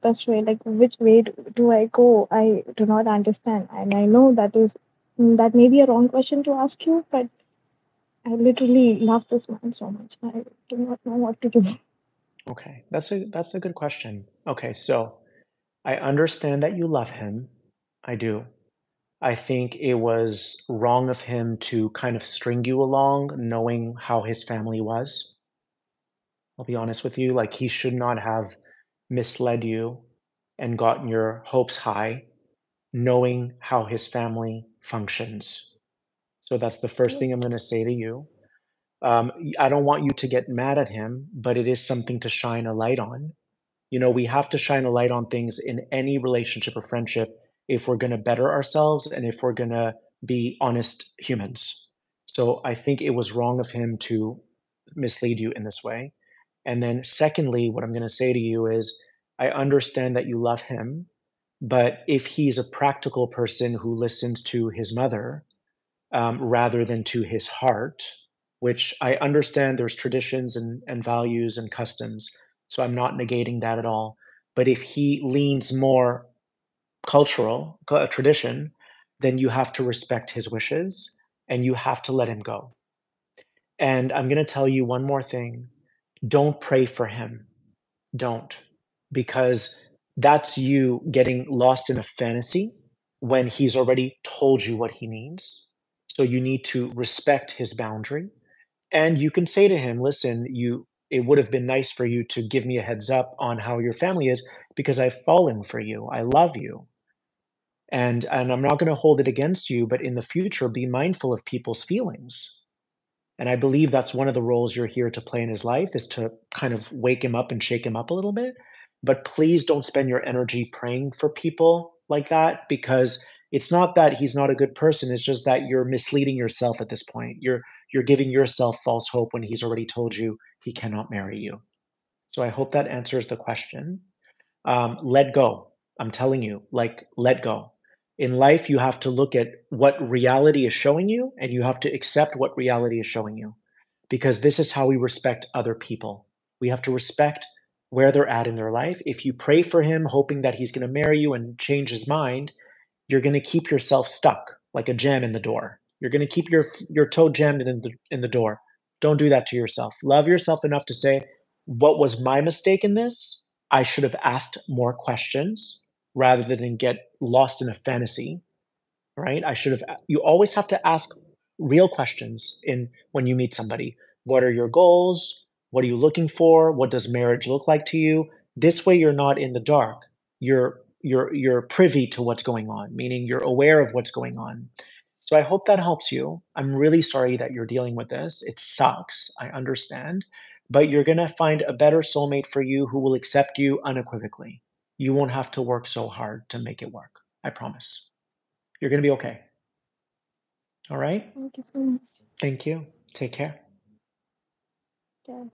best way, like which way do I go? I do not understand. And I know that may be a wrong question to ask you, but I literally love this man so much. I do not know what to do. Okay, that's a good question. Okay, so I understand that you love him. I do. I think it was wrong of him to kind of string you along, knowing how his family was. I'll be honest with you, like he should not have misled you and gotten your hopes high, knowing how his family functions. So that's the first thing I'm going to say to you. I don't want you to get mad at him, but it is something to shine a light on. You know, we have to shine a light on things in any relationship or friendship if we're going to better ourselves and if we're going to be honest humans. So I think it was wrong of him to mislead you in this way. And then, secondly, what I'm going to say to you is I understand that you love him, but if he's a practical person who listens to his mother rather than to his heart, which I understand there's traditions and values and customs. So I'm not negating that at all. But if he leans more tradition, then you have to respect his wishes and you have to let him go. And I'm going to tell you one more thing. Don't pray for him. Don't. Because that's you getting lost in a fantasy when he's already told you what he needs. So you need to respect his boundary. And you can say to him, listen, it would have been nice for you to give me a heads up on how your family is because I've fallen for you. I love you. And I'm not going to hold it against you, but in the future, be mindful of people's feelings. And I believe that's one of the roles you're here to play in his life is to kind of wake him up and shake him up a little bit. But please don't spend your energy praying for people like that because it's not that he's not a good person. It's just that you're misleading yourself at this point. You're giving yourself false hope when he's already told you he cannot marry you. So I hope that answers the question. Let go. I'm telling you, like, let go. In life, you have to look at what reality is showing you, and you have to accept what reality is showing you. Because this is how we respect other people. We have to respect where they're at in their life. If you pray for him, hoping that he's going to marry you and change his mind, you're going to keep yourself stuck like a jam in the door. You're going to keep your toe jammed in the door. Don't do that to yourself. Love yourself enough to say, what was my mistake in this? I should have asked more questions rather than get lost in a fantasy, right? You always have to ask real questions in when you meet somebody. What are your goals? What are you looking for? What does marriage look like to you? This way you're not in the dark. You're privy to what's going on, meaning you're aware of what's going on. So I hope that helps you. I'm really sorry that you're dealing with this. It sucks. I understand. But you're going to find a better soulmate for you who will accept you unequivocally. You won't have to work so hard to make it work. I promise. You're going to be okay. All right? Thank you so much. Thank you. Take care. Yeah.